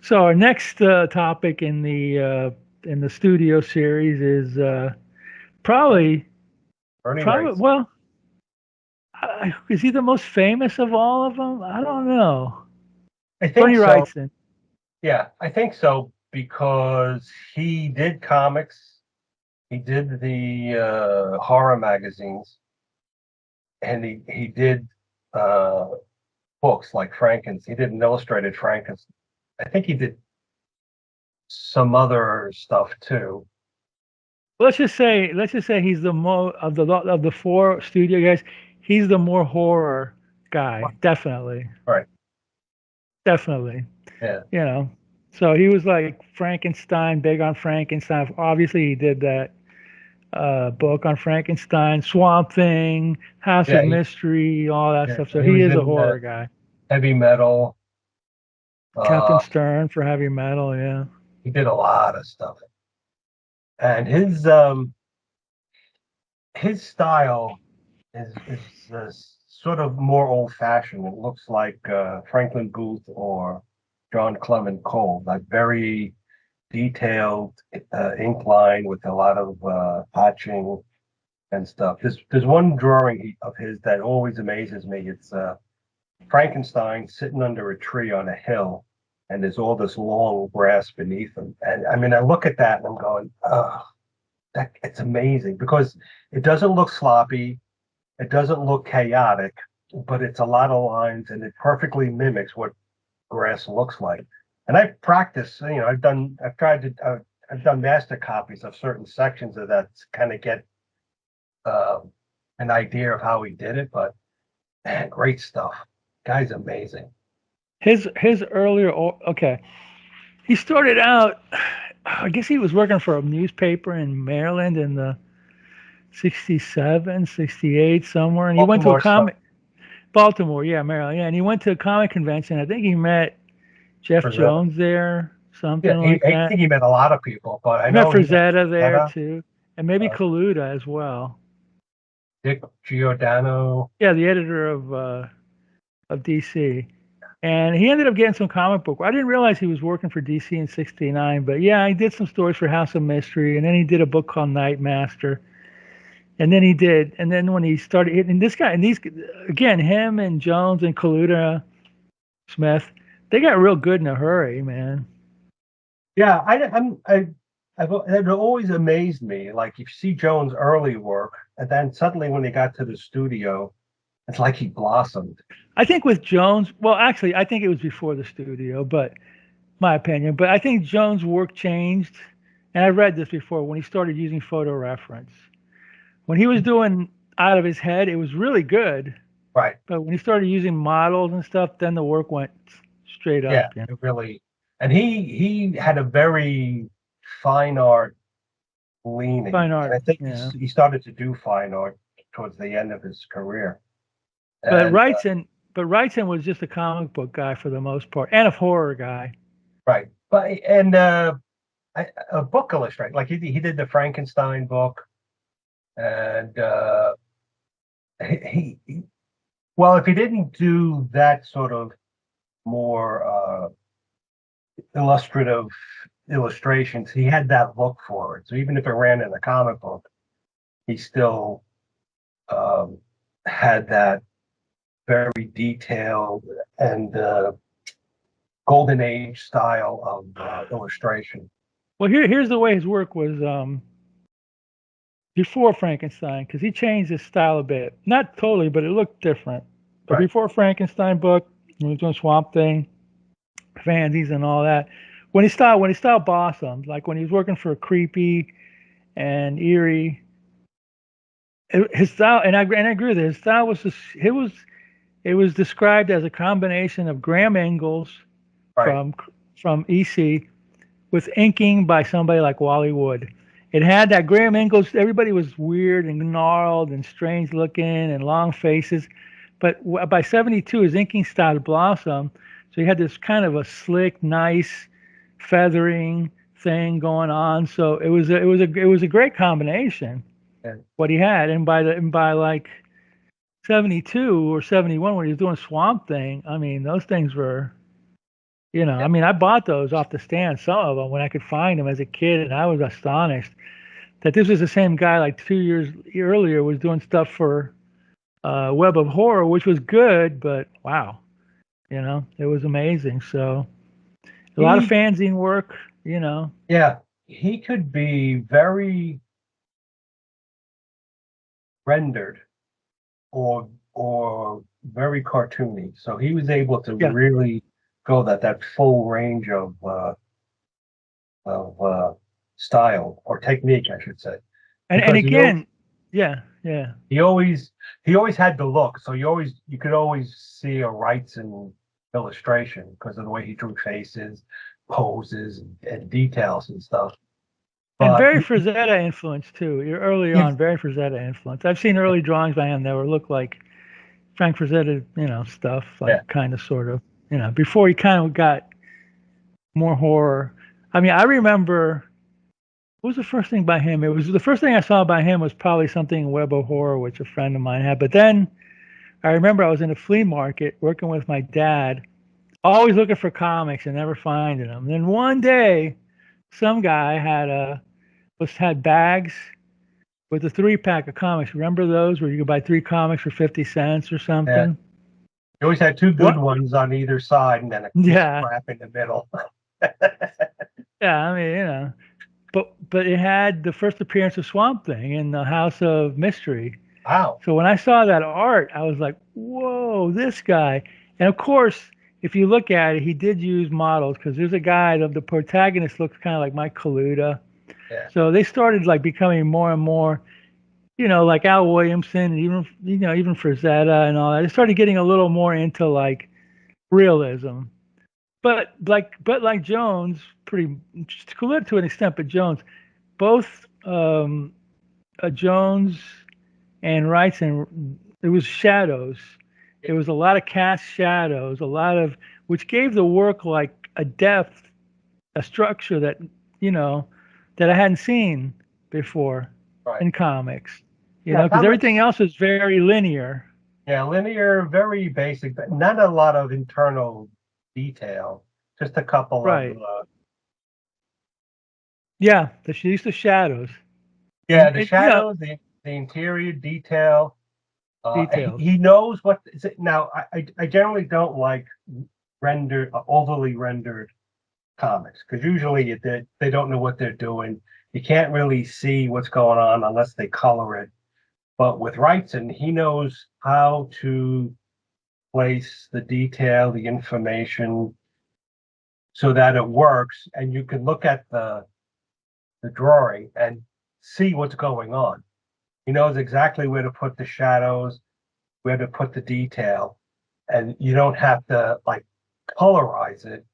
So our next topic in the studio series is probably Berni probably Wrightson. well, is he the most famous of all of them? I don't know. I think Bernie so. Wrightson. Yeah, I think so because he did comics, he did the horror magazines, and he did uh, books like Frankenstein. He did an illustrated Frankenstein. I think he did some other stuff too. Let's just say he's the more of the four studio guys. He's the more horror guy, definitely, Right. definitely. Yeah. You know, so he was like Frankenstein, big on Frankenstein. Obviously, he did that book on Frankenstein, Swamp Thing, House of Yeah. Mystery, all that Yeah. stuff. So He he was is a in horror guy. heavy metal. Captain Uh, Stern for heavy metal, yeah. he did a lot of stuff. And his style is sort of more old fashioned. It looks like Franklin Booth or John Clement Cole, like very detailed ink line with a lot of hatching and stuff. There's one drawing of his that always amazes me. It's Frankenstein sitting under a tree on a hill, and there's all this long grass beneath him. And I mean, I look at that and I'm going, oh, that it's amazing because it doesn't look sloppy. It doesn't look chaotic, but it's a lot of lines and it perfectly mimics what grass looks like. And I've practiced, I've done master copies of certain sections of that to kind of get uh, an idea of how he did it. But man, great stuff. Guy's amazing. His earlier, okay. He started out, I guess he was working for a newspaper in Maryland in the 67, 68, somewhere. And he went to a Baltimore stuff comic, Baltimore, yeah, Maryland, yeah. And he went to a comic convention. I think he met Jeff for Jones there, yeah. something like I that. think he met a lot of people, but I He met know he met Frazetta there Feta, too, and maybe uh, Kaluta as well. Dick Giordano. Yeah, the editor of DC. And he ended up getting some comic book. I didn't realize he was working for DC in '69, but yeah, he did some stories for House of Mystery, and then he did a book called Nightmaster. And then when he started, and this guy, and these, again, him and Jones and Kaluta Smith, they got real good in a hurry, man. Yeah, it always amazed me. Like you see Jones' early work, and then suddenly when he got to the studio, it's like he blossomed. I think with Jones, well, actually, I think it was before the studio, but my opinion. But I think Jones' work changed, and I read this before when he started using photo reference. When he was doing out of his head, it was really good. Right. But when he started using models and stuff, then the work went straight Yeah, up. You know? it really. And he had a very fine art leaning, Fine and I art, think yeah. he started to do fine art towards the end of his career. But And Wrightson, but Wrightson was just a comic book guy for the most part, and a horror guy. right, but a book illustrator, like he did the Frankenstein book, and he well, if he didn't do that sort of more illustrative illustrations, he had that look for it. So even if it ran in a comic book, he still um, had that very detailed and golden age style of illustration. Well, here's the way his work was before Frankenstein, because he changed his style a bit. Not totally, but it looked different. But Right. before Frankenstein book, when he was doing Swamp Thing, fansies and all that, when he styled blossomed, like when he was working for Creepy and Eerie, his style, and I agree with it. His style was just, it was described as a combination of Graham Ingalls Right. from from EC with inking by somebody like Wally Wood. It had that Graham Ingalls. Everybody was weird and gnarled and strange looking and long faces, but by '72, his inking started to blossom. So he had this kind of a slick, nice feathering thing going on. So it was a great combination And what he had. And by like '72 or '71 when he was doing Swamp Thing, I mean those things were, I mean, I bought those off the stand, some of them when I could find them as a kid, and I was astonished that this was the same guy like 2 years earlier was doing stuff for Web of Horror, which was good, but wow, it was amazing. So a lot of He, fanzine work. yeah, he could be very rendered or very cartoony. So he was able to Yeah, really go that full range of style or technique, I should say, and because again, yeah, yeah. he always he always had the look. So you could always see a Wrightson illustration because of the way he drew faces, poses, and details and stuff. And But very Frazetta influence too. You're early he's on, very Frazetta influence. I've seen early drawings by him that were look like Frank Frazetta, stuff yeah, like kind of sort of, before he kind of got more horror. I mean, I remember what was the first thing by him? It was the first thing I saw by him was probably something Web of Horror, which a friend of mine had. But then I remember I was in a flea market working with my dad, always looking for comics and never finding them. Then one day, some guy had bags with a 3-pack of comics. Remember those where you could buy 3 comics for 50 cents or yeah. something? He always had two good What? ones on either side, and then a piece of Yeah, crap in the middle. yeah. I mean, but it had the first appearance of Swamp Thing in the House of Mystery. Wow. So when I saw that art, I was like, "Whoa, this guy!" And of course, if you look at it, he did use models because there's a guy. The protagonist looks kind of like Mike Kaluta. Yeah. So they started like becoming more and more, like Al Williamson, and even Frazetta and all that. They started getting a little more into like realism. But like Jones, pretty Kaluta to an extent, but Jones, both Jones and Wrightson, it was shadows. It was a lot of cast shadows, a lot of which gave the work like a depth, a structure you know that I hadn't seen before Right. in comics. Yeah, Because everything comics. else is very linear. Yeah, linear, very basic, but not a lot of internal detail. Just a couple of Right. Yeah, the use of shadows yeah, and the shadows, the interior detail. details. He knows what is it now. I generally don't like overly rendered comics because usually they don't know what they're doing. You can't really see what's going on unless they color it. But with Wrightson, he knows how to place the detail, the information, so that it works, and you can look at the drawing and see what's going on. He knows exactly where to put the shadows, where to put the detail, and you don't have to like colorize it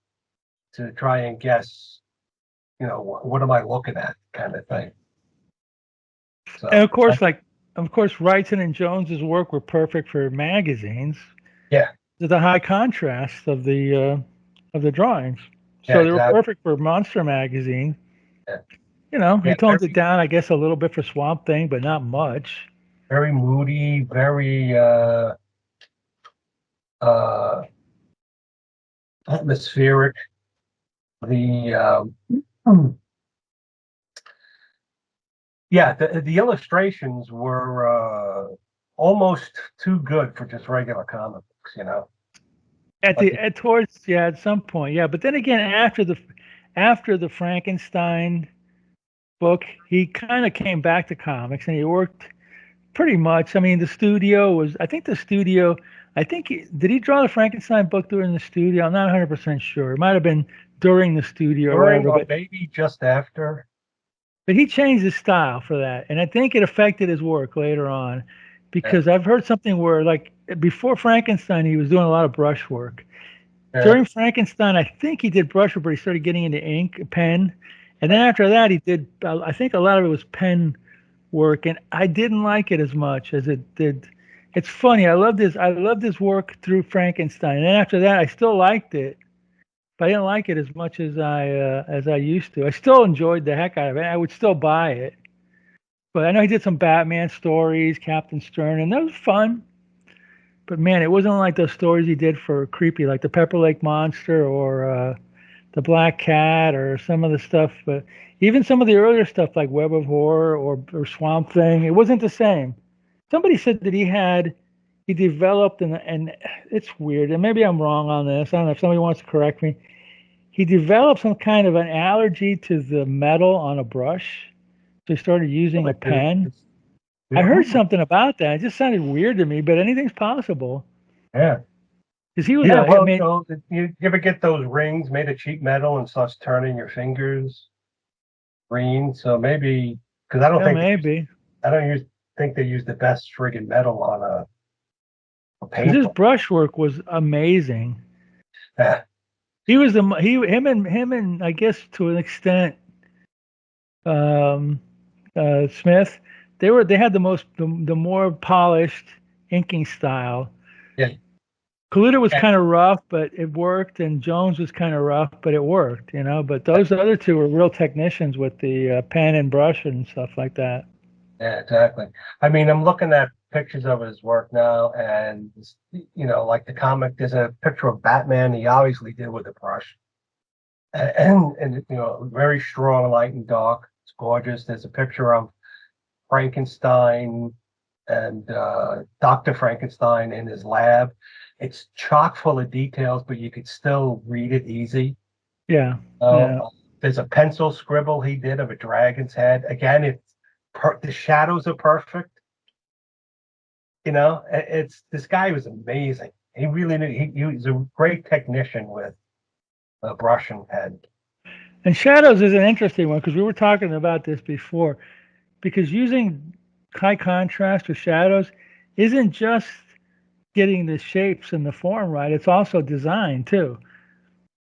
to try and guess, what am I looking at, kind of thing. And So, of course, Wrightson and Jones's work were perfect for magazines. yeah, The high contrast of the drawings, yeah, so they were exactly. perfect for Monster magazine. Yeah, He yeah, tones it down, I guess, a little bit for Swamp Thing, but not much. very moody, very uh, atmospheric. The Yeah, the illustrations were almost too good for just regular comic books. Like At some point, yeah. But then again, after the Frankenstein book, he kind of came back to comics and he worked pretty much. I mean, I think the studio, did he draw the Frankenstein book during the studio? I'm not 100% sure. It might have been during the studio or during whatever, or but maybe just after. he changed his style for that. And I think it affected his work later on Yeah, because I've heard something where, like, before Frankenstein, he was doing a lot of brush work. yeah, During Frankenstein, I think he did brush work, but he started getting into ink, pen. And then after that, he did, I think a lot of it was pen work, and I didn't like it as much as it did. It's funny. I loved his work through Frankenstein, and then after that, I still liked it, but I didn't like it as much as I used to. I still enjoyed the heck out of it. I would still buy it, but I know he did some Batman stories, Captain Stern, and that was fun. But man, it wasn't like those stories he did for Creepy, like the Pepper Lake Monster or the Black Cat or some of the stuff. But even some of the earlier stuff like Web of Horror or Swamp Thing, it wasn't the same. Somebody said that he developed and it's weird, and maybe I'm wrong on this. I don't know if somebody wants to correct me. He developed some kind of an allergy to the metal on a brush, so he started using a Really, pen. I heard yeah. something about that. It just sounded weird to me, but anything's possible. Yeah. Because he was, Yeah, I well, mean, you ever get those rings made of cheap metal and starts turning your fingers green? So maybe because yeah, maybe. I don't use think they use the best friggin' metal on a Because his paintbrush. brushwork was amazing. Yeah, He was the he him and I guess to an extent, um, Smith. They had the more polished inking style. yeah, Kaluta was yeah, kind of rough, but it worked, and Jones was kind of rough, but it worked, you know. But those other two were real technicians with the pen and brush and stuff like that. yeah, exactly. I mean, I'm looking at pictures of his work now, and like the comic, there's a picture of Batman. He obviously did with a brush, and very strong light and dark. It's gorgeous. There's a picture of Frankenstein and Dr. Frankenstein in his lab. It's chock full of details, but you could still read it easy. Yeah, Uh, yeah. there's a pencil scribble he did of a dragon's head. Again, the shadows are perfect. It's this guy was amazing. He really knew, he was a great technician with a brush and pen. And shadows is an interesting one because we were talking about this before. Because using high contrast or shadows isn't just getting the shapes and the form right; it's also design too.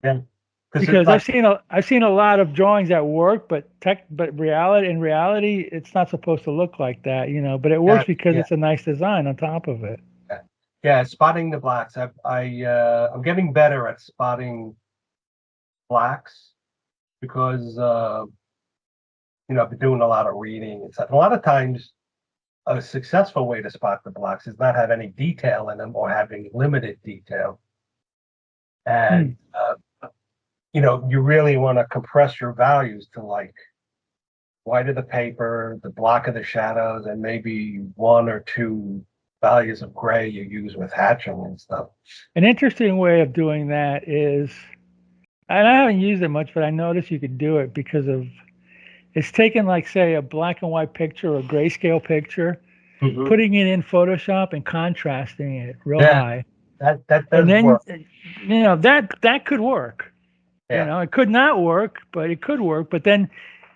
Yeah, because it's Because like I've seen a lot of drawings that work, but in reality it's not supposed to look like that, you know. But it works that. because Yeah, it's a nice design on top of it. yeah, yeah. Spotting the blacks. I'm getting better at spotting blacks because I've been doing a lot of reading and stuff. A lot of times, a successful way to spot the blacks is not have any detail in them or having limited detail. Hmm. And you really want to compress your values to like white of the paper, the black of the shadows, and maybe one or two values of gray you use with hatching and stuff. An interesting way of doing that is, and I haven't used it much, but I noticed you could do it because of it's taking like say a black and white picture or a grayscale picture, Hmm. putting it in Photoshop and contrasting it real Yeah, high. that And does then work. that could work. You Yeah, know, it could not work, but it could work. But then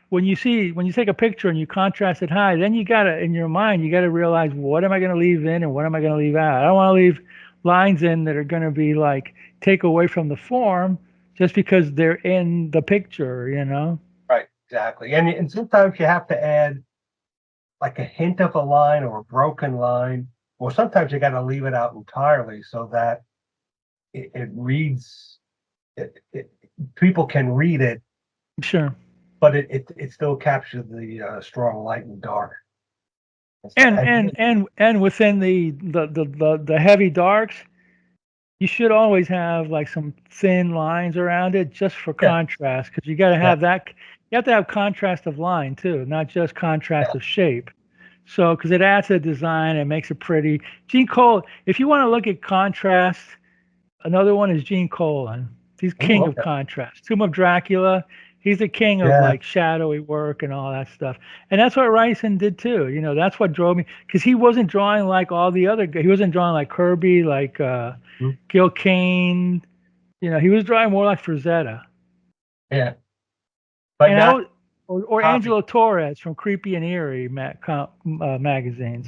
when you take a picture and you contrast it high, then you gotta in your mind you gotta realize what am I gonna leave in and what am I gonna leave out. I don't want to leave lines in that are gonna be like take away from the form just because they're in the picture, you know? right, exactly. And sometimes you have to add like a hint of a line or a broken line, or sometimes you got to leave it out entirely so that it reads. It people can read it, Sure. but it still captures the strong light and dark and stuff. And within the heavy darks, you should always have like some thin lines around it just for Yeah, contrast because you got to yeah, have that. You have to have contrast of line too, not just yeah. contrast of shape. So because it adds to the design and makes it pretty. Gene Cole, if you want to look at contrast, another one is Gene Colan. He's Ooh, king of okay. contrast. Tomb of Dracula. He's the king of Yeah. like shadowy work and all that stuff. And that's what Wrightson did too. You know, that's what drove me because he wasn't drawing like all the other. He wasn't drawing like Kirby, like Mhm. Gil Kane. You know, he was drawing more like Frazetta. Yeah, but And I not was, or copy. Angelo Torres from Creepy and Eerie magazines.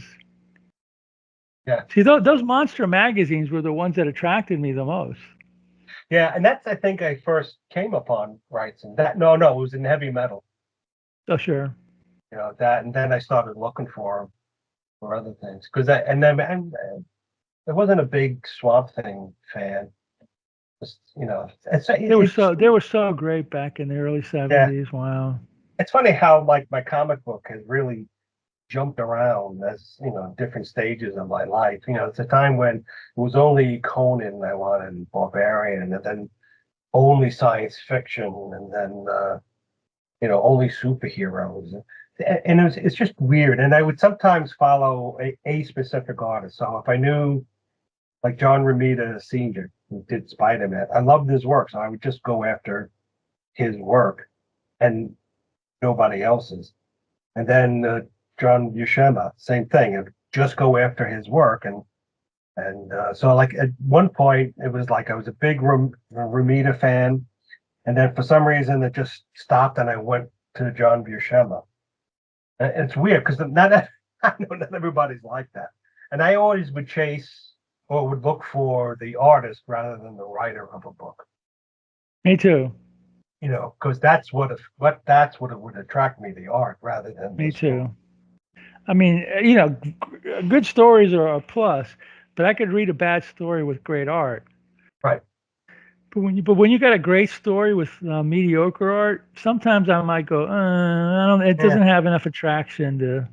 Yeah, See, those monster magazines were the ones that attracted me the most. yeah, and that's I think I first came upon Wrightson. That no, it was in heavy metal. Oh, sure. That, and then I started looking for him for other things because and then I wasn't a big Swamp Thing fan. Just, They were so great back in the early yeah, 70s. Wow. it's funny how like my comic book has really jumped around as, different stages of my life. It's a time when it was only Conan I wanted, and Barbarian, and then only science fiction, and then, only superheroes. And it's just weird. And I would sometimes follow a specific artist. So if I knew, like John Romita Sr., who did Spider-Man, I loved his work. So I would just go after his work and nobody else's. And then John Buscema, same thing. I'd just go after his work. And so like at one point, it was like I was a big Romita fan. And then for some reason, it just stopped and I went to John Buscema. And it's weird because not I know not everybody's like that. And I always would chase or would look for the artist rather than the writer of a book. Me too. Because that's what it would attract me, the art rather than Me the story. too. I mean, good stories are a plus, but I could read a bad story with great art. Right. But when you got a great story with mediocre art, sometimes I might go, I don't. It Yeah. doesn't have enough attraction to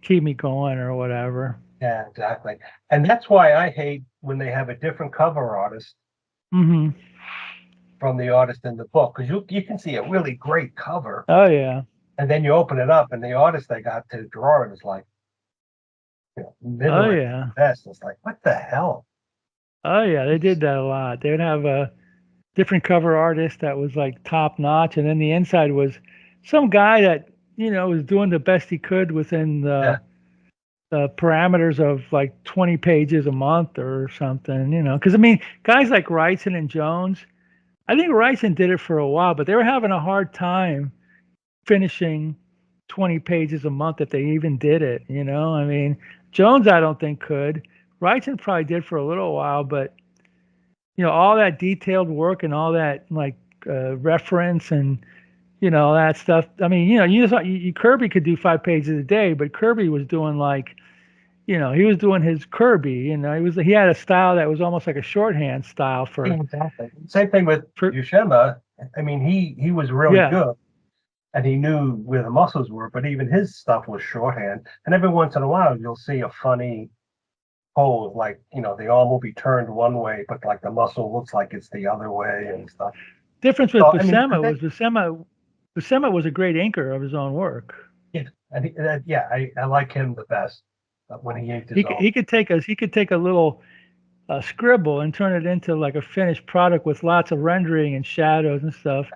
keep me going or whatever. Yeah, exactly. And that's why I hate when they have a different cover artist Hmm. from the artist in the book, because you can see a really great cover, Oh yeah. and then you open it up, and the artist they got to draw it is like, Oh middling yeah. best. It's like, what the hell? Oh yeah. They did that a lot. They would have a different cover artist that was like top notch, and then the inside was some guy that was doing the best he could within Yeah. the parameters of like 20 pages a month or something. Because I mean, guys like Wrightson and Jones, I think Wrightson did it for a while, but they were having a hard time finishing 20 pages a month if they even did it. I mean, Jones, I don't think could. Wrightson probably did for a little while, but all that detailed work and all that like reference and that stuff. I mean, Kirby could do 5 pages a day, but Kirby was doing like, he was doing his Kirby. He had a style that was almost like a shorthand style Yeah, exactly. Same thing with for Buscema. I mean, he was really yeah. good, and he knew where the muscles were, but even his stuff was shorthand. And every once in a while, you'll see a funny pose, like, the arm will be turned one way, but like the muscle looks like it's the other way and stuff. Difference with So, I mean, I Buscema was think, Buscema was a great inker of his own work. yeah, and yeah, I like him the best when he inked his He own. he could take a little scribble and turn it into like a finished product with lots of rendering and shadows and stuff.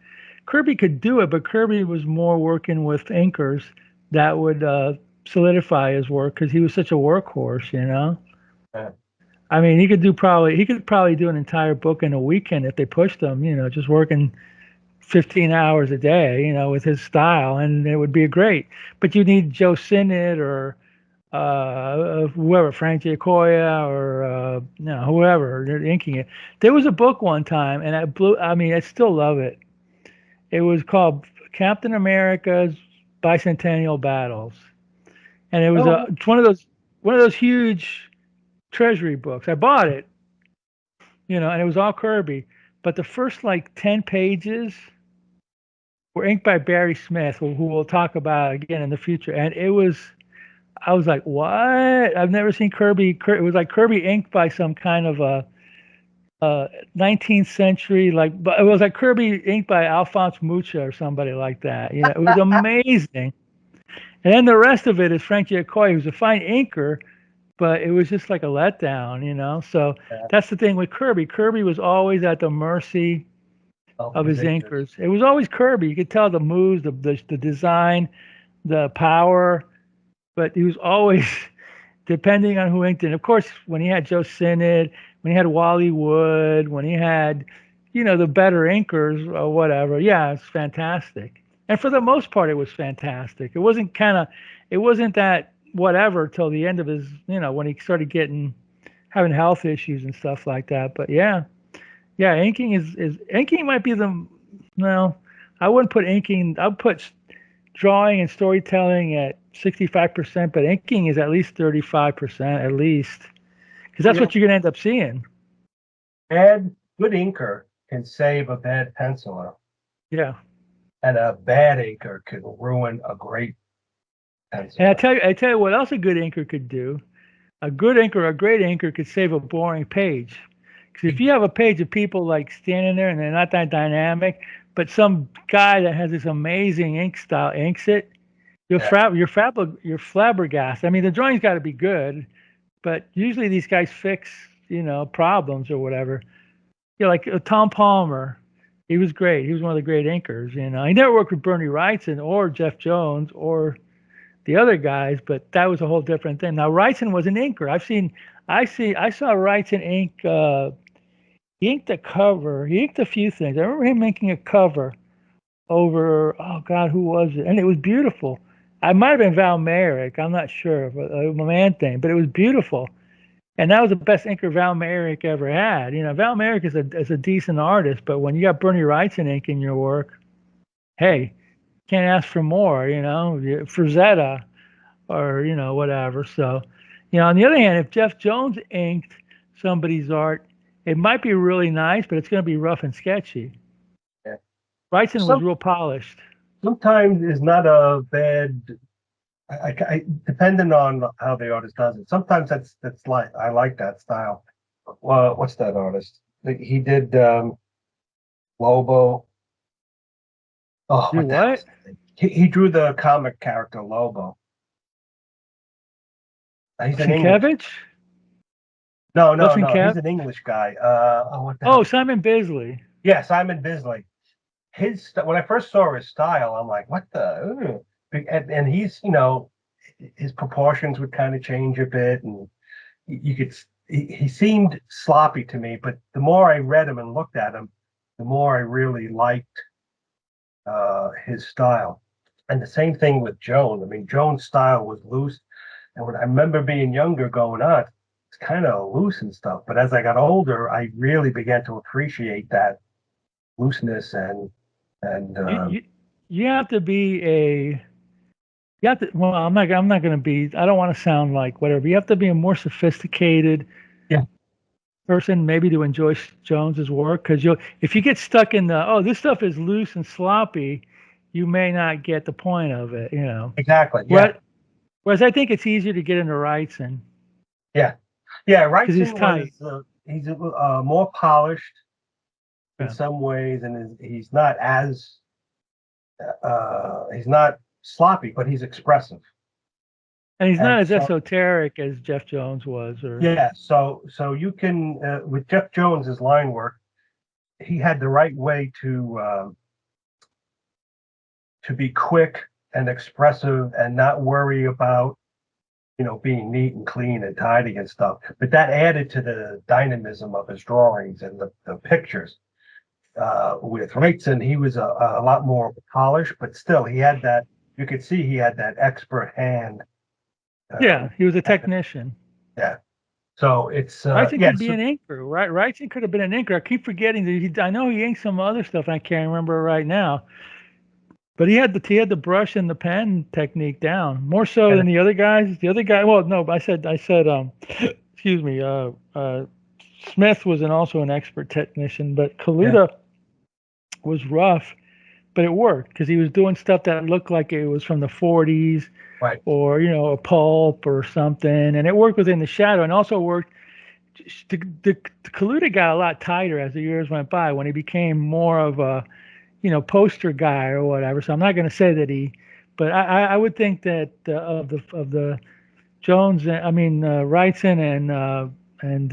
Kirby could do it, but Kirby was more working with inkers that would solidify his work because he was such a workhorse. Yeah. I mean, he could probably do an entire book in a weekend if they pushed him. Just working 15 hours a day. With his style, and it would be great. But you need Joe Sinnott or whoever, Frank Giacoya or whoever they're inking it. There was a book one time, and I mean, I still love it. It was called Captain America's Bicentennial Battles, and it was Oh, it's one of those huge treasury books. I bought it, and it was all Kirby, but the first like 10 pages were inked by Barry Smith, who we'll talk about again in the future, and it was. I was like, what? I've never seen Kirby. It was like Kirby inked by some kind of a 19th century, like, but it was like Kirby inked by Alphonse Mucha or somebody like that. It was amazing. And then the rest of it is Frank Giacoya, who's a fine inker, but it was just like a letdown. So yeah, that's the thing with Kirby. Kirby was always at the mercy of of his his inkers. inkers. It was always Kirby. You could tell the moves, the design, the power, but he was always depending on who inked it. And of course, when he had Joe Sinnott, when he had Wally Wood, when he had, the better inkers or whatever, yeah, it's fantastic. And for the most part, it was fantastic. It wasn't that whatever till the end of his, when he started having health issues and stuff like that. But yeah, yeah, inking might be no, I wouldn't put inking. I'd put drawing and storytelling at 65%, but inking is at least 35% at least, because You that's know, what you're going to end up seeing. good inker can save a bad penciler, Yeah. and a bad inker can ruin a great And pencil. I tell you what else a good inker could do. A good inker, a great inker could save a boring page. Because if you have a page of people like standing there and they're not that dynamic, but some guy that has this amazing ink style inks it, Yeah, you're flabbergasted. I mean, the drawing's got to be good, but usually these guys fix, problems or whatever. Like Tom Palmer, he was great. He was one of the great inkers. He never worked with Bernie Wrightson or Jeff Jones or the other guys, but that was a whole different thing. Now Wrightson was an inker. I saw Wrightson ink. He inked a cover. He inked a few things. I remember him inking a cover over. Oh God, who was it? And it was beautiful. I might have been Val Merrick. I'm not sure, but a man thing. But it was beautiful, and that was the best inker Val Merrick ever had. Val Merrick is a decent artist, but when you got Bernie Wrightson inking your work, hey, can't ask for more. Frazetta or whatever. So, on the other hand, if Jeff Jones inked somebody's art, it might be really nice, but it's going to be rough and sketchy. yeah. Wrightson was Some real polished. sometimes is not a bad. Depending on how the artist does it. Sometimes that's like I like that style. Well, what's that artist? He did Lobo. Oh, Do what the hell? what? He drew the comic character Lobo. He's an English. Sienkiewicz? No, Bill no, no. He's Sienkiewicz? an English guy. Oh, what the Oh, hell? Simon Bisley. Yeah, Simon Bisley. When I first saw his style, I'm like, what the? Ugh. And he's, his proportions would kind of change a bit, and you could. He seemed sloppy to me, but the more I read him and looked at him, the more I really liked his style. And the same thing with Joan. I mean, Joan's style was loose, and when I remember being younger, going on, it's kind of loose and stuff. But as I got older, I really began to appreciate that looseness and You, you, you have to be a. You have to. Well, I'm not. I'm not going to be. I don't want to sound like whatever. You have to be a more sophisticated yeah, person, maybe to enjoy Jones's work. Because if you get stuck in this stuff is loose and sloppy, you may not get the point of it. exactly, yeah, Whereas, whereas I think it's easier to get into Wrightson yeah, yeah. because he's Wrightson was tight. he's more polished in Yeah. some ways, and he's not sloppy, but he's expressive. And he's not And as so esoteric as Jeff Jones was, or yeah, so you can with Jeff Jones's line work, he had the right way to be quick and expressive and not worry about being neat and clean and tidy and stuff. But that added to the dynamism of his drawings and the pictures. With Wrightson, he was a lot more polished, but still he had that. You could see he had that expert hand. yeah, he was a technician. Yeah. So it's Wrightson yeah. could be So an inker, right? Wrightson could have been an inker. I keep forgetting that I know he inked some other stuff. I can't remember right now, but he had the brush and the pen technique down more so and than the other guys. The other guy, well, no, I said, excuse me, Smith was also an expert technician, but yeah, Kaluta was rough, but it worked because he was doing stuff that looked like it was from the 40s right. or a pulp or something, and it worked within the shadow, and also worked. The Kaluta got a lot tighter as the years went by when he became more of a poster guy or whatever. So I'm not going to say that but I would think that of the Jones, I mean Wrightson and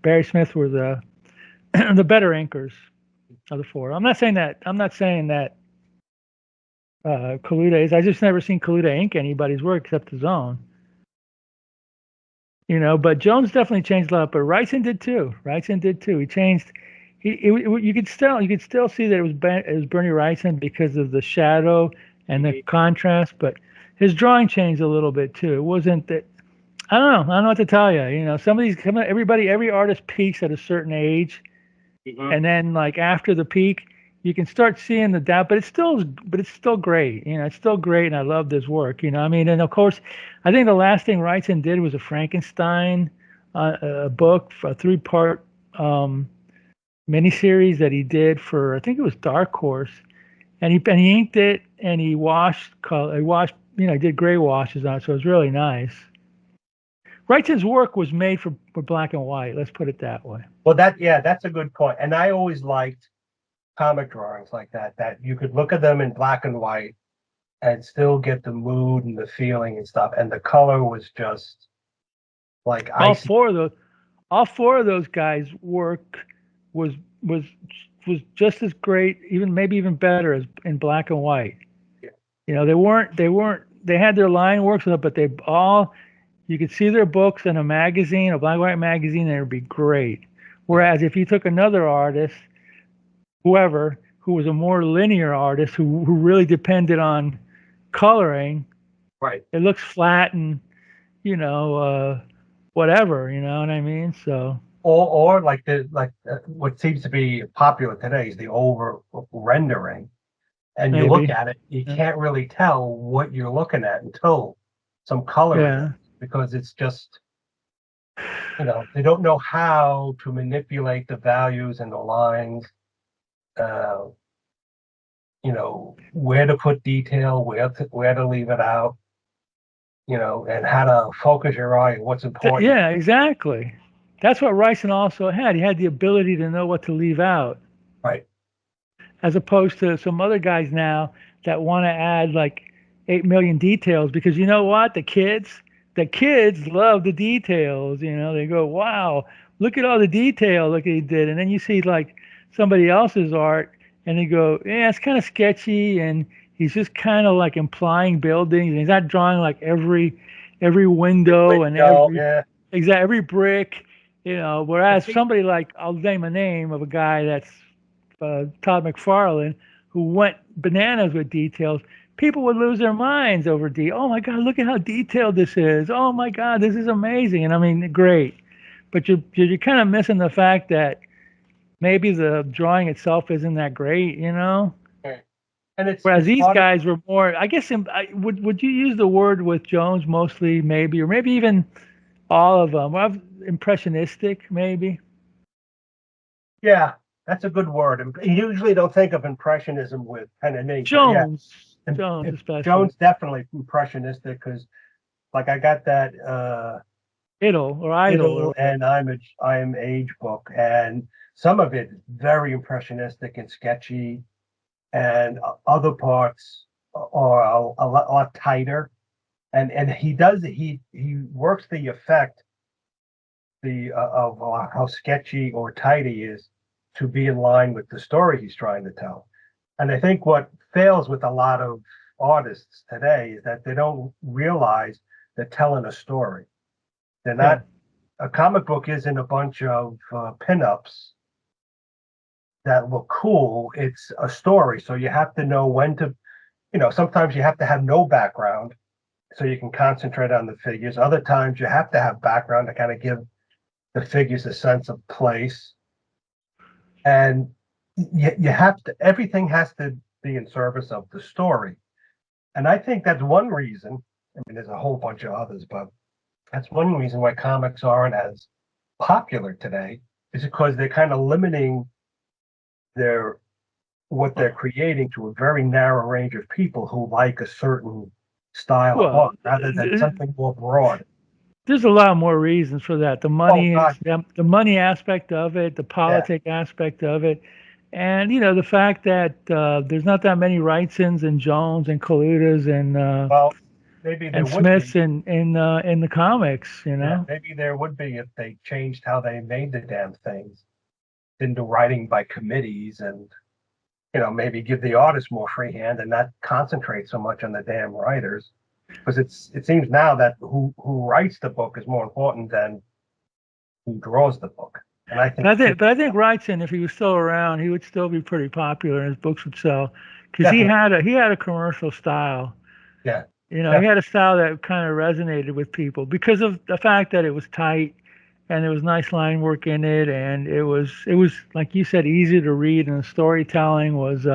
Barry Smith were the the better inkers of the four. I'm not saying that. Kaluta is. I just never seen Kaluta ink anybody's work except his own. But Jones definitely changed a lot. But Wrightson did too. He changed. You could still see that it was Bernie Wrightson because of the shadow and the contrast. But his drawing changed a little bit too. It wasn't that. I don't know. I don't know what to tell you. Every artist peaks at a certain age, Mhm. and then like after the peak, you can start seeing the doubt, but it's still great. It's still great, and I love this work. I mean, and of course, I think the last thing Wrightson did was a Frankenstein a book, a 3-part miniseries that he did for I think it was Dark Horse, and he inked it and he washed did gray washes on it, so it was really nice. Wrightson's work was made for black and white. Let's put it that way. Well, that's a good point. And I always liked comic drawings like that, that you could look at them in black and white and still get the mood and the feeling and stuff. And the color was just like All icy. four of those, all four of those guys' work was was was just as great, even maybe even better as in black and white. Yeah. They had their line works with it, but they all you could see their books in a magazine, a black and white magazine, and it would be great. Whereas if you took another artist, whoever, who was a more linear artist who really depended on coloring, Right. it looks flat and you know whatever, you know what I mean? So Or what seems to be popular today is the over rendering. And you look maybe, at it, you yeah, can't really tell what you're looking at until some color in it, yeah. because it's just, they don't know how to manipulate the values and the lines, uh, where to put detail, where to leave it out, and how to focus your eye on what's important. Yeah, exactly. That's what Ryson also had. He had the ability to know what to leave out, Right. as opposed to some other guys now that want to add like 8 million details because you know what? The kids love the details. They go, wow, look at all the detail, look what he did. And then you see like somebody else's art and they go, yeah, it's kind of sketchy and he's just kind of like implying buildings. And he's not drawing like every window and Window, yeah. every brick, But whereas see, somebody like, I'll name a name of a guy that's Todd McFarlane, who went bananas with details. People would lose their minds over oh my God, look at how detailed this is. Oh my God, this is amazing. And I mean, great. But you're kind of missing the fact that maybe the drawing itself isn't that great. and it's Whereas it's these part of guys were more, I guess, would you use the word with Jones mostly, maybe, or maybe even all of them? Well, impressionistic, maybe. yeah, that's a good word. And you usually don't think of impressionism with pen and ink, but yeah, Jones and especially. Jones definitely impressionistic because, like, I got that Idol or Idle whatever. and I am Age book, and some of it is very impressionistic and sketchy, and other parts are a lot tighter. And he works the effect of how sketchy or tight he is to be in line with the story he's trying to tell. And I think what fails with a lot of artists today is that they don't realize they're telling a story. They're Yeah. not A comic book isn't a bunch of pinups that look cool. It's a story. So you have to know when to, sometimes you have to have no background so you can concentrate on the figures. Other times you have to have background to kind of give the figures a sense of place. And you have to, everything has to be in service of the story. And I think that's one reason. I mean, there's a whole bunch of others, but that's one reason why comics aren't as popular today, is because they're kind of limiting their what they're creating to a very narrow range of people who like a certain style of Well, art rather than something more broad. there's a lot more reasons for that. The Oh money, God, the money aspect of it, the yeah. politic aspect of it, and the fact that there's not that many Wrightsons and Jones and Coludas Well, maybe there and would Smiths be. in the comics. Yeah, maybe there would be if they changed how they made the damn things into writing by committees and maybe give the artists more free hand and not concentrate so much on the damn writers. Because it seems now that who writes the book is more important than who draws the book. And I think But I think Wrightson, if he was still around, he would still be pretty popular, and his books would sell because he definitely, had a commercial style. yeah, He definitely, had a style that kind of resonated with people because of the fact that it was tight and there was nice line work in it, and it was like you said, easy to read, and the storytelling was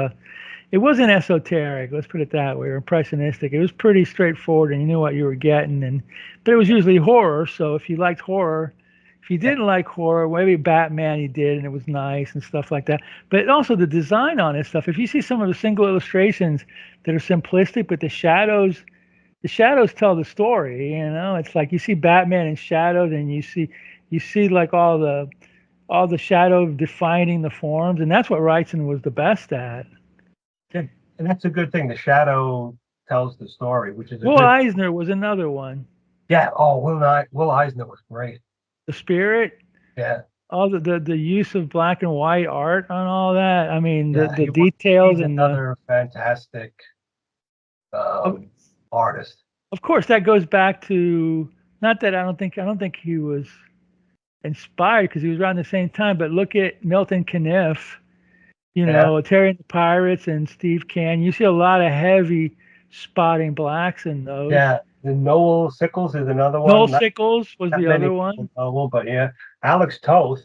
it wasn't esoteric. Let's put it that way, or impressionistic. It was pretty straightforward, and you knew what you were getting. But it was usually horror. So if you liked horror, if you yeah, didn't like horror, maybe Batman you did, and it was nice and stuff like that. But also the design on this stuff. If you see some of the single illustrations that are simplistic, but the shadows the shadows tell the story. It's like you see Batman in shadows, and you see like all the shadow defining the forms, and that's what Wrightson was the best at. And that's a good thing. The shadow tells the story, which is a Will good. Eisner was another one. Yeah. Oh, Will Eisner was great. The Spirit, Yeah. all the use of black and white art on all that. I mean, the Yeah. the details He's and the another fantastic of, um, artist. of course that goes back to, not that I don't think he was inspired because he was around the same time, but look at Milton Caniff, Yeah. Terry and the Pirates and Steve Cann. You see a lot of heavy spotting blacks in those. Yeah. The Noel Sickles is another Noel one. Sickles was Not the many other people one. know, but yeah. Alex Toth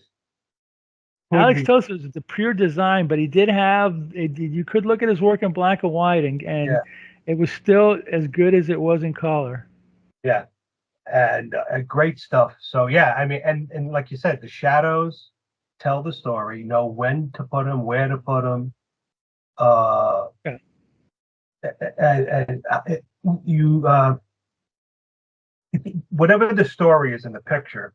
would Alex be. Toth was the pure design, but he did have you could look at his work in black and white, and Yeah. it was still as good as it was in color. Yeah. And great stuff. So yeah, I mean, and like you said, the shadows tell the story. Know when to put them, where to put them. Uh, Yeah. and you whatever the story is in the picture,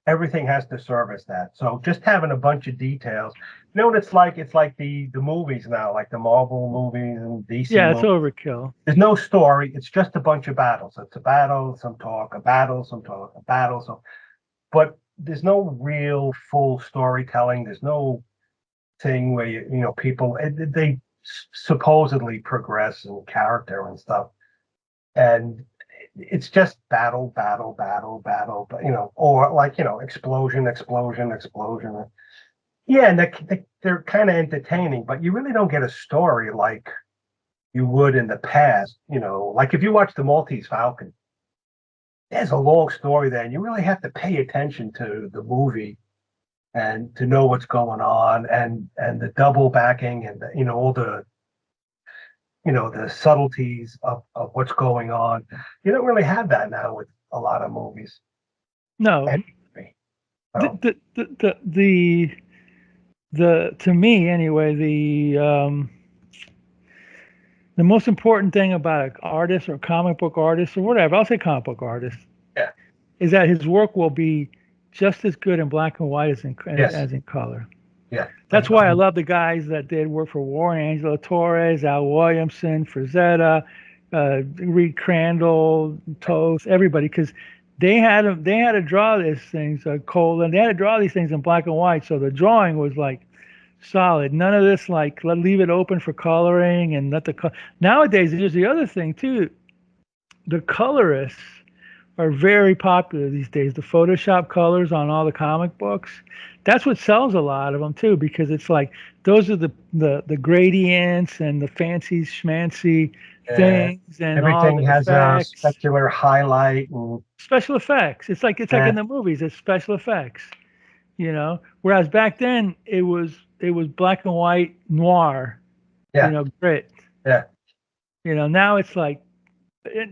everything has to service that. So just having a bunch of details, you know what it's like? It's like the movies now, like the Marvel movies and DC Yeah, it's movies. overkill. There's no story. It's just a bunch of battles. It's a battle, some talk, a battle, some talk, a battle. So, but there's no real full storytelling. There's no thing where people they supposedly progress in character and stuff, and it's just battle, battle, battle, battle. But or like explosion, explosion, explosion. Yeah, and they're kind of entertaining, but you really don't get a story like you would in the past. Like if you watch the Maltese Falcon, there's a long story there, and you really have to pay attention to the movie and to know what's going on, and the double backing, and all the subtleties of what's going on. You don't really have that now with a lot of movies. No, the So the the the, the to me anyway, the most important thing about an artist or comic book artist or whatever, I'll say comic book artist, yeah, is that his work will be just as good in black and white as in yes, color. yeah, That's why I love the guys that did work for Warren, Angelo Torres, Al Williamson, Frazetta, Reed Crandall, Toth, everybody, because they had to draw these things, Cole, and they had to draw these things in black and white. So the drawing was like solid. None of this like leave it open for coloring and let the nowadays. There's the other thing too. The colorists are very popular these days. The Photoshop colors on all the comic books. That's what sells a lot of them too, because it's like those are the gradients and the fancy schmancy uh, things and all everything the has a effects. specular highlight, and Special effects. It's like uh, in the movies. It's special effects. Whereas back then it was black and white noir. yeah, Grit. yeah. Now it's like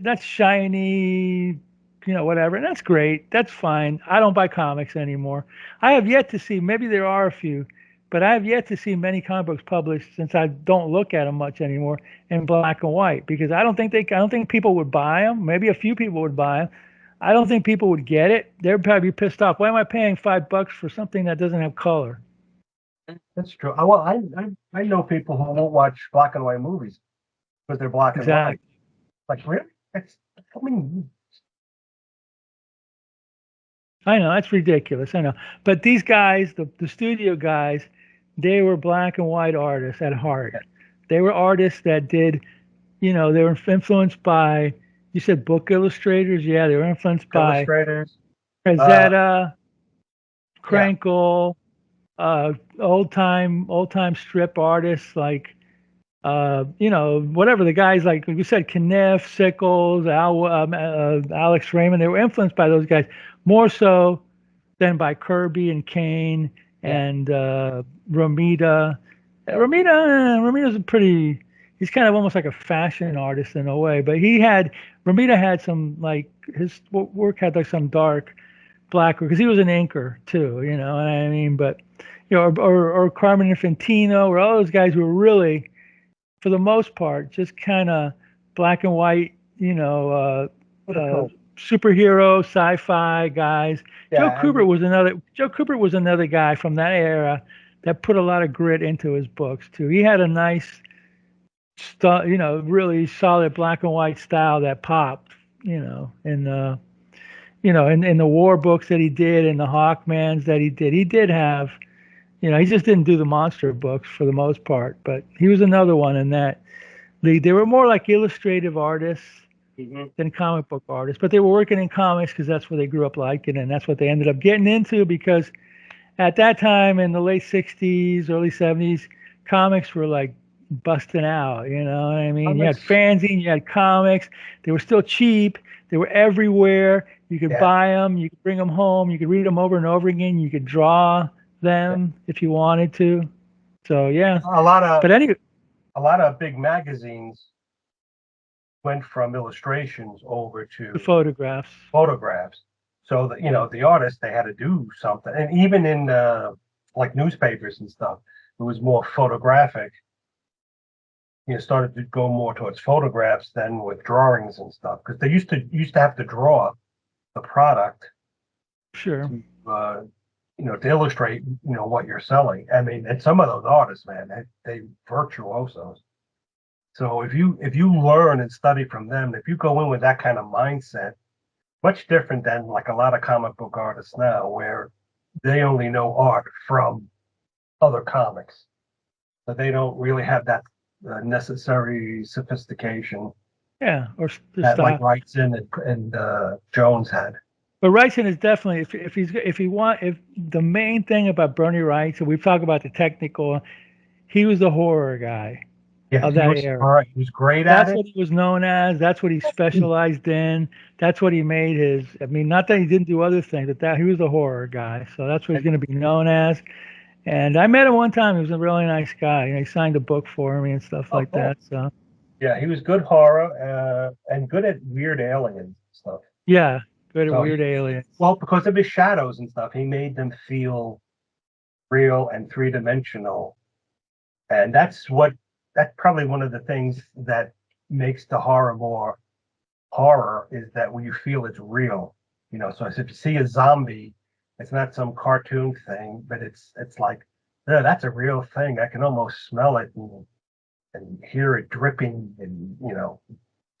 that's shiny, whatever. And that's great. That's fine. I don't buy comics anymore. I have yet to see, maybe there are a few, but I have yet to see many comic books published since I don't look at them much anymore in black and white because I don't think people would buy them. Maybe a few people would buy them. I don't think people would get it. They'd probably be pissed off. Why am I paying $5 for something that doesn't have color? That's true. Well, I know people who won't watch black and white movies because they're black and white. Exactly. Like really? I mean, I know that's ridiculous. I know, but these guys, the studio guys, they were black and white artists at heart. yeah. They were artists that did, they were influenced by. You said book illustrators, yeah, they were influenced by Illustrators. Uh, Rosetta, yeah, Krenkel, old time strip artists like whatever the guys like we said, Kniff, Sickles, Alex Raymond. They were influenced by those guys more so than by Kirby and Kane yeah, and Romita. Romita's a pretty. He's kind of almost like a fashion artist in a way, but Romita had some like his work had like some dark black because he was an inker too. You know what I mean? But or Carmen Infantino, or all those guys who were really for the most part, just kind of black and white, you know, What a cool. superhero sci-fi guys. Yeah, and Joe Cooper was another guy from that era that put a lot of grit into his books too. He had a nice, really solid black and white style that popped. In the war books that he did and the Hawkmans that he did have. He just didn't do the monster books for the most part, but he was another one in that league. They were more like illustrative artists hmm than comic book artists, but they were working in comics because that's what they grew up liking, and that's what they ended up getting into. Because at that time in the late '60s, early '70s, comics were like busting out. You know what I mean? You had comics. fanzine, you had comics. They were still cheap. They were everywhere. You could Yeah, buy them. You could bring them home. You could read them over and over again. You could draw yeah. them if you wanted to. So yeah. A lot of But anyway, big magazines went from illustrations over the to photographs. photographs. So that Yeah. the artist they had to do something, and even in like newspapers and stuff, it was more photographic. Started to go more towards photographs than with drawings and stuff because they used to have to draw the product Sure. to to illustrate what you're selling. I mean, and some of those artists, man, they virtuosos. So if you learn and study from them, if you go in with that kind of mindset, much different than like a lot of comic book artists now, where they only know art from other comics, but they don't really have that necessary sophistication Yeah. Or the that like style. Wrightson and Jones had. But Wrightson is definitely if the main thing about Bernie Wrightson, we've talked about the technical. He was the horror guy Yeah, of he that was era. all right. He was great at That's it. what he was known as. That's what he specialized in. That's what he made his. I mean, not that he didn't do other things, but that he was the horror guy. So that's what he's And, going to be known as. And I met him one time. He was a really nice guy. He signed a book for me and stuff oh, like cool. that. So Yeah, he was good horror and good at weird aliens stuff. yeah, good at So weird aliens. well, because of his shadows and stuff, he made them feel real and three dimensional. And that's probably one of the things that makes the horror more horror is that when you feel it's real. So if you see a zombie, it's not some cartoon thing, but it's like, yeah, that's a real thing. I can almost smell it and hear it dripping and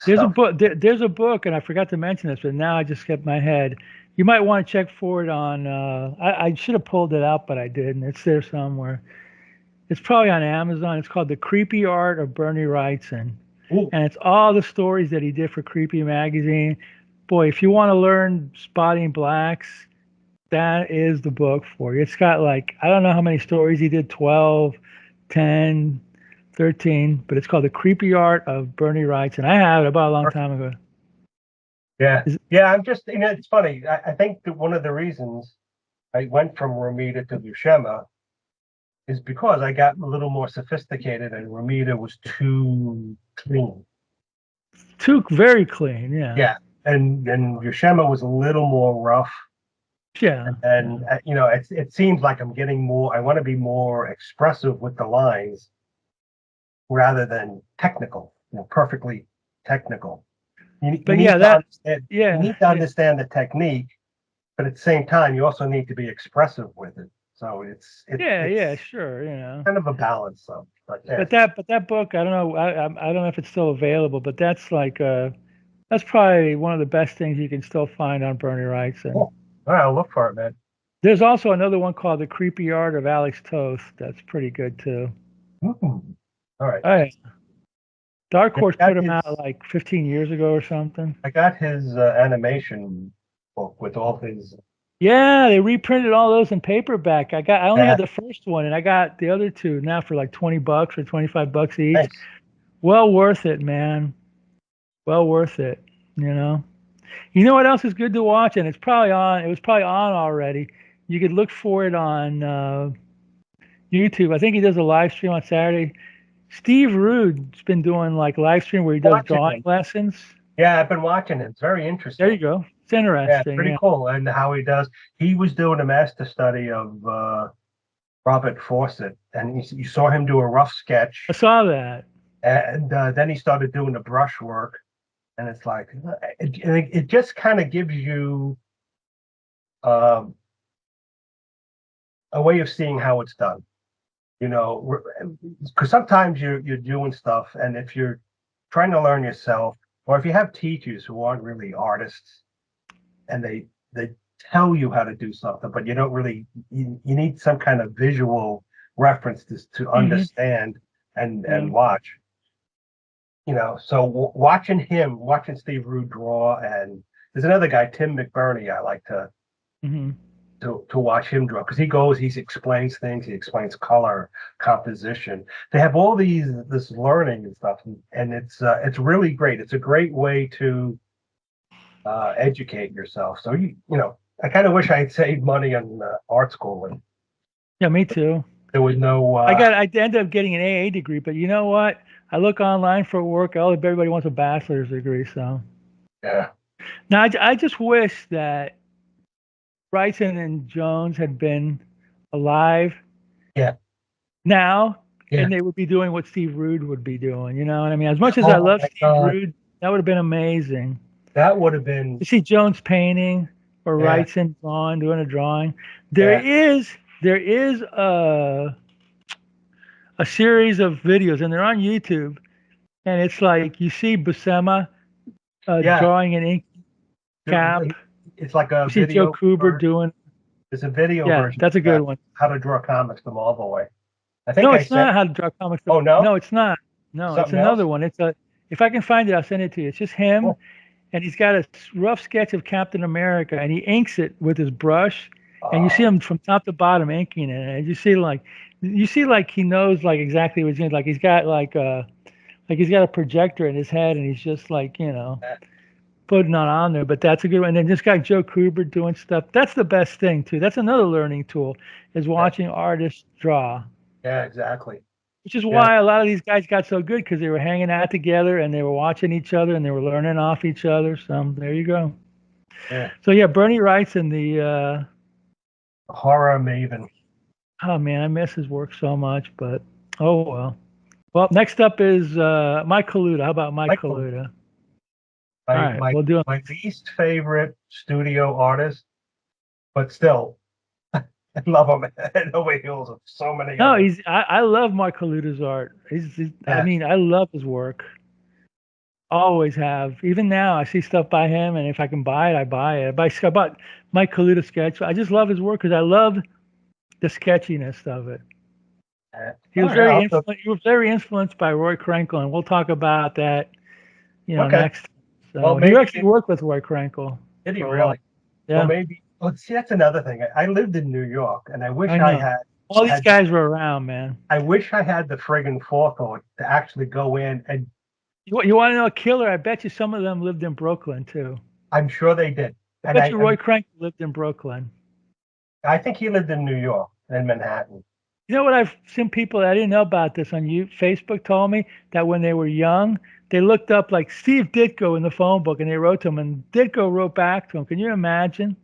There's a stuff. book. There's a book, and I forgot to mention this, but now I just kept my head. You might want to check for it on. I should have pulled it out, but I didn't. It's there somewhere. It's probably on Amazon. It's called The Creepy Art of Bernie Wrightson, Ooh, and it's all the stories that he did for Creepy Magazine. Boy, if you want to learn spotting blacks, that is the book for you. It's got like I don't know how many stories he did, 12, 10, 13, but it's called The Creepy Art of Bernie Wrightson. I have it about a long time ago. yeah, Is, yeah. I'm just, it's funny. I think that one of the reasons I went from Romita to Buscema is because I got a little more sophisticated and Romita was too clean. Too very clean, yeah. Yeah. And Buscema was a little more rough. Yeah, And, yeah. it seems like I'm getting more, I want to be more expressive with the lines rather than technical, perfectly technical. You But need yeah, to that understand, you yeah, need to yeah. understand the technique, but at the same time, you also need to be expressive with it. So Yeah, it's sure. kind of a balance. So, but yeah, But that book, I don't know, I don't know if it's still available, but that's probably one of the best things you can still find on Bernie Wrightson. cool. All right, I'll look for it, man. There's also another one called The Creepy Art of Alex Toth. That's pretty good too. All right. Oh yeah. Dark Yeah, Horse put him out like 15 years ago or something. I got his animation book with all his. Yeah, they reprinted all those in paperback. I only Uh, had the first one and I got the other two now for like $20 or $25 each. Thanks. Well worth it, man. Well worth it, you know. You know what else is good to watch and it was probably on already. You could look for it on YouTube. I think he does a live stream on Saturday. Steve Rude's been doing like live stream where he does Watching drawing him. lessons. Yeah, I've been watching it. It's very There interesting. you go. It's Yeah, interesting, pretty yeah. cool. And how he does. He was doing a master study of Robert Fawcett, and you saw him do a rough I sketch, saw that. and then he started doing the brushwork, and it's like it just kind of gives you um, a way of seeing how it's done. You know, because sometimes you're doing stuff, and if you're trying to learn yourself, or if you have teachers who aren't really artists, and they tell you how to do something, but you don't really you need some kind of visual reference to Hmm. understand Yeah. and watch. You know, so watching Steve Rude draw, and there's another guy, Tim McBurney, I like Hmm. to watch him draw because he explains things, he explains color, composition. They have all this learning and stuff, and it's really great. It's a great way to educate yourself. So you know, I kind of wish I had saved money on art school and Yeah, me too. there was no I ended up getting an AA degree, but you know what? I look online for work. Everybody wants a bachelor's degree. So yeah now I just wish that Wrightson and Jones had been alive yeah now, yeah. and they would be doing what Steve Rude would be doing. You know what I mean? As much as I Oh love my Steve God, Rude, that would have been amazing. that would have been You see Jones painting or yeah Wrightson drawing, doing a drawing. There yeah. is there is a series of videos, and they're on YouTube, and it's like you see Buscema Yeah, drawing an ink cap. it's like a You see Joe video Kubert version. doing. There's a video Yeah, version that's a of good that, one. how to draw comics from all the way. I think No, I it's sent. not how to draw comics. Oh no, No, it's not. No, it's something another else. one. It's a. If I can find it, I'll send it to you. It's just him, Oh, and he's got a rough sketch of Captain America, and he inks it with his brush, and you see uh, him from top to bottom inking it, and you see like he knows like exactly what he's doing. Like he's got like he's got a projector in his head, and he's just like putting on there. But that's a good one. And then this guy Joe Kubert doing stuff. That's the best thing too. That's another learning tool is yeah, watching artists draw. yeah, exactly. Which is Yeah, why a lot of these guys got so good because they were hanging out together and they were watching each other and they were learning off each other. So there you go. yeah. So yeah, Bernie Wrightson, the Horror maven. oh man, I miss his work so much, but oh well. Well, next up is Mike Kaluta. How about Mike Michael, Kaluta? All my right, my we'll do him. my least favorite studio artist, but still, I love him at the heels of so many No, others. I love Mike Kaluta's art. I Yeah. mean, I love his work. Always have. Even now, I see stuff by him, and if I can buy it, I buy it. I bought Mike Kaluta sketch. I just love his work because I love the sketchiness of it. All right. He was very influenced by Roy Krenkel, and we'll talk about that, Okay. next. Well, So he maybe actually worked with Roy Krenkel did he for a while. really? Well, Yeah, maybe. Well, see, that's another thing. I lived in New York, and I know. All these had guys were around, man. I wish I had the friggin' forethought to actually go in, and You want to know a killer? I bet you some of them lived in Brooklyn too. I'm sure they did. I And bet you Roy Krenkel lived in Brooklyn. I think he lived in New York, in Manhattan. You know what? I've seen people I didn't know about this on Facebook told me that when they were young, they looked up like Steve Ditko in the phone book and they wrote to him, and Ditko wrote back to him. Can you imagine?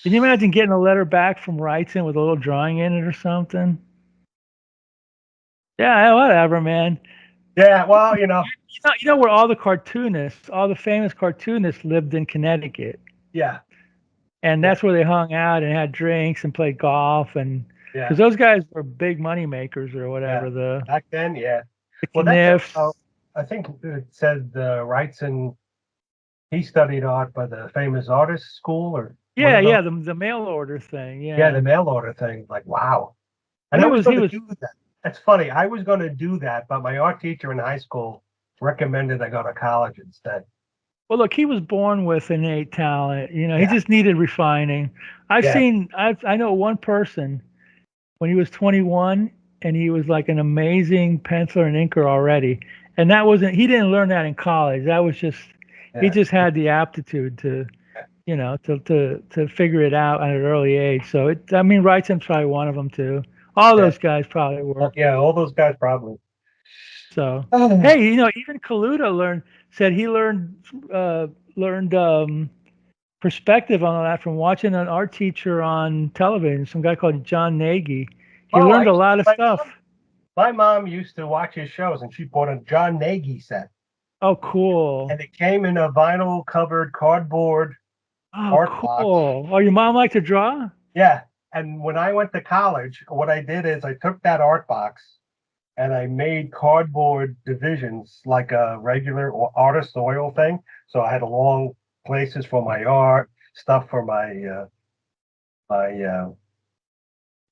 Can you imagine getting a letter back from Wrightson with a little drawing in it or something? Yeah, whatever, man. Yeah, well, You know where all the cartoonists, all the famous cartoonists lived in Connecticut, yeah, and yeah, that's where they hung out and had drinks and played golf, and yeah, because those guys were big money makers or yeah. whatever. Back then, yeah. The Well, that's Kniffs. I think it said Wrightson. He studied art by the famous artist school, or one Yeah, of those. yeah, the mail order thing. Yeah, Yeah, the mail order thing. Like, wow. And he I was was going he to was. do that. That's funny. I was going to do that, but my art teacher in high school recommended I go to college instead. Well, look, he was born with innate talent. He Yeah, just needed refining. yeah, I know one person when he was 21, and he was like an amazing penciler and inker already. And that wasn't he didn't learn that in college. That was just he yeah. just had the aptitude to to figure it out at an early age. So I mean, Wrightson's probably one of them too. All Yeah. those guys probably Well, were. yeah, all those guys probably. So Oh, hey, even Kaluta said he learned perspective on that from watching an art teacher on television, some guy called John Nagy. He oh, learned a lot of my stuff. mom used to watch his shows, and she bought a John Nagy set. Oh, cool. and it came in a vinyl covered cardboard Oh, art box. cool. Oh, your mom liked to draw? Yeah. And when I went to college, what I did is I took that art box and I made cardboard divisions like a regular artist oil thing. So I had long places for my art, stuff for my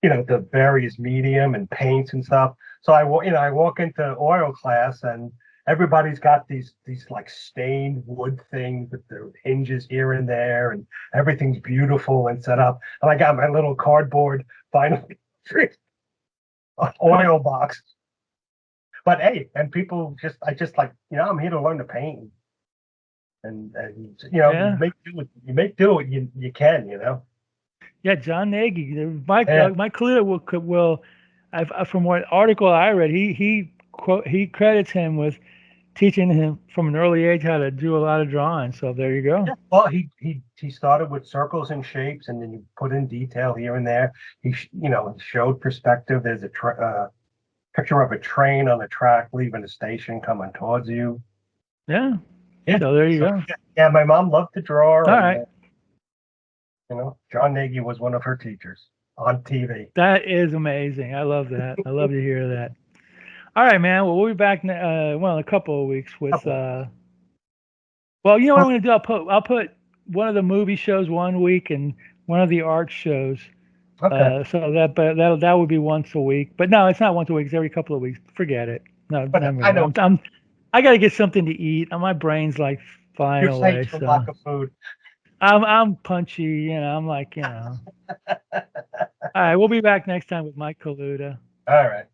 the various medium and paints and stuff. So I walk into oil class and everybody's got these like stained wood things with the hinges here and there, and everything's beautiful and set up. And I got my little cardboard vinyl oil box. But hey, and people I just like, I'm here to learn to paint, and Yeah. you make do what you can. Yeah, John Nagy. Mike Yeah. Mike Kaluta will from what article I read, he credits him with teaching him from an early age how to do a lot of drawing. So there you go. Yeah. Well, he started with circles and shapes, and then you put in detail here and there. Showed perspective. There's picture of a train on the track leaving a station coming towards you. Yeah. Yeah. So there you So go. yeah, my mom loved to draw, All and right. John Nagy was one of her teachers on TV. That is amazing. I love that. I love to hear that. All right, man. Well, we'll be back in a couple of weeks with Couple. well, you know what I'm Well, going to do? I'll put one of the movie shows one week and one of the art shows. okay, That would be once a week. But no, it's not once a week. It's every couple of weeks. Forget it. No, but never I mind. know I got to get something to eat. My brain's like flying you're saying away. for So lack of food. I'm punchy. I'm like. All right, we'll be back next time with Mike Kaluta. All right.